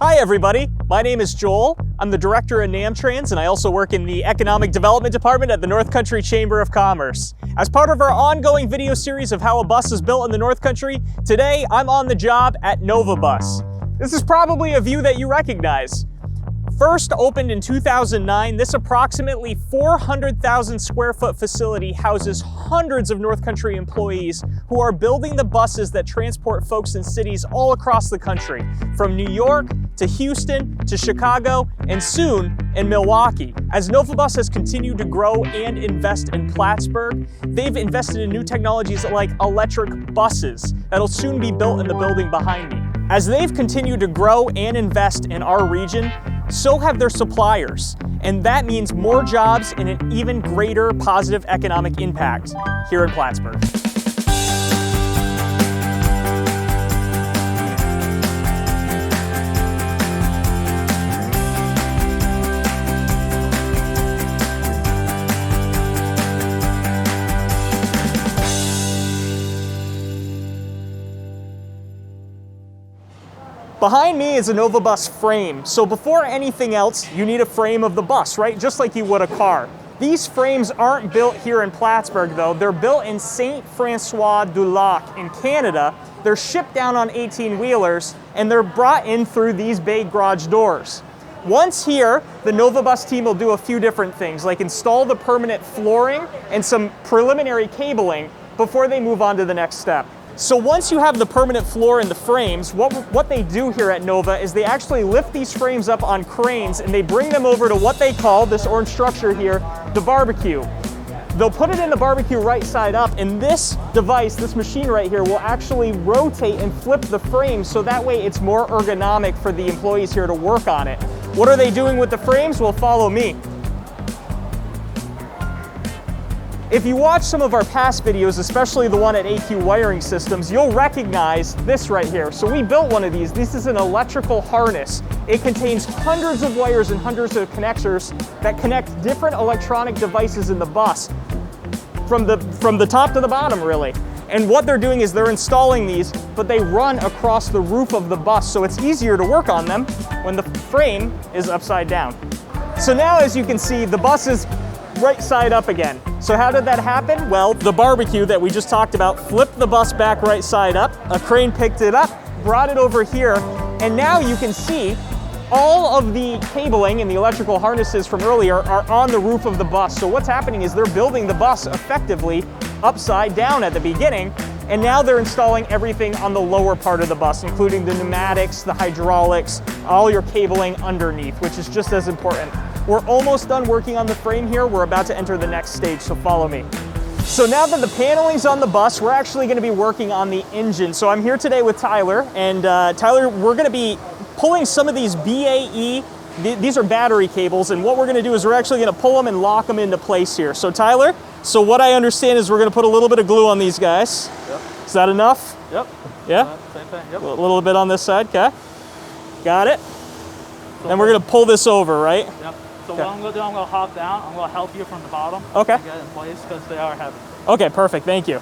Hi everybody, my name is Joel. I'm the director of NAmTrans and I also work in the Economic Development Department at the North Country Chamber of Commerce. As part of our ongoing video series of how a bus is built in the North Country, today I'm on the job at Nova Bus. This is probably a view that you recognize. First opened in 2009, this approximately 400,000 square foot facility houses hundreds of North Country employees who are building the buses that transport folks in cities all across the country, from New York to Houston to Chicago and soon in Milwaukee. As Nova Bus has continued to grow and invest in Plattsburgh, they've invested in new technologies like electric buses that'll soon be built in the building behind me. As they've continued to grow and invest in our region, so have their suppliers, and that means more jobs and an even greater positive economic impact here in Plattsburgh. Behind me is a Nova Bus frame. So before anything else, you need a frame of the bus, right? Just like you would a car. These frames aren't built here in Plattsburgh though. They're built in Saint-François-du-Lac in Canada. They're shipped down on 18-wheelers and they're brought in through these bay garage doors. Once here, the Nova Bus team will do a few different things, like install the permanent flooring and some preliminary cabling before they move on to the next step. So once you have the permanent floor and the frames, what they do here at Nova is they actually lift these frames up on cranes and they bring them over to what they call, this orange structure here, the barbecue. They'll put it in the barbecue right side up, and this device, this machine right here, will actually rotate and flip the frame so that way it's more ergonomic for the employees here to work on it. What are they doing with the frames? Well, follow me. If you watch some of our past videos, especially the one at AQ Wiring Systems, you'll recognize this right here. So we built one of these. This is an electrical harness. It contains hundreds of wires and hundreds of connectors that connect different electronic devices in the bus from the top to the bottom, really. And what they're doing is they're installing these, but they run across the roof of the bus, so it's easier to work on them when the frame is upside down. So now, as you can see, the bus is right side up again. So how did that happen? Well, the barbecue that we just talked about flipped the bus back right side up, a crane picked it up, brought it over here, and now you can see all of the cabling and the electrical harnesses from earlier are on the roof of the bus. So what's happening is they're building the bus effectively upside down at the beginning, and now they're installing everything on the lower part of the bus, including the pneumatics, the hydraulics, all your cabling underneath, which is just as important. We're almost done working on the frame here. We're about to enter the next stage, so follow me. So now that the paneling's on the bus, we're actually gonna be working on the engine. So I'm here today with Tyler, and Tyler, we're gonna be pulling some of these BAE, these are battery cables, and what we're gonna do is we're actually gonna pull them and lock them into place here. So Tyler, so what I understand is we're gonna put a little bit of glue on these guys. Yep. Is that enough? Yep. Yeah? Same thing, yep. A little bit on this side, okay. Got it. And we're gonna pull this over, right? Yep. So what I'm gonna do, I'm gonna hop down. I'm gonna help you from the bottom. Okay. To get it in place because they are heavy. Okay, perfect, thank you.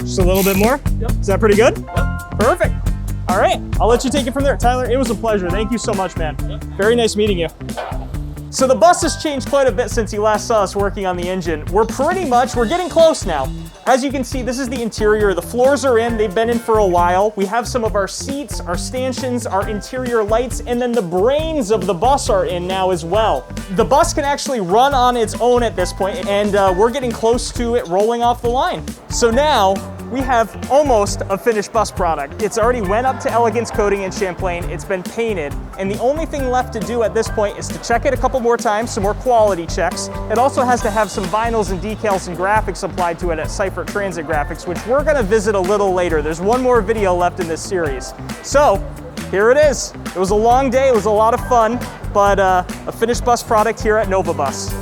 Just a little bit more? Yep. Is that pretty good? Yep. Perfect. All right, I'll let you take it from there. Tyler, it was a pleasure. Thank you so much, man. Yep. Very nice meeting you. So the bus has changed quite a bit since you last saw us working on the engine. We're getting close now. As you can see, this is the interior. The floors are in, they've been in for a while. We have some of our seats, our stanchions, our interior lights, and then the brains of the bus are in now as well. The bus can actually run on its own at this point, and we're getting close to it rolling off the line. So now, we have almost a finished bus product. It's already went up to elegance coating in Champlain, it's been painted, and the only thing left to do at this point is to check it a couple more times, some more quality checks. It also has to have some vinyls and decals and graphics applied to it at Cypher Transit Graphics, which we're gonna visit a little later. There's one more video left in this series. So, here it is. It was a long day, it was a lot of fun, but a finished bus product here at Nova Bus.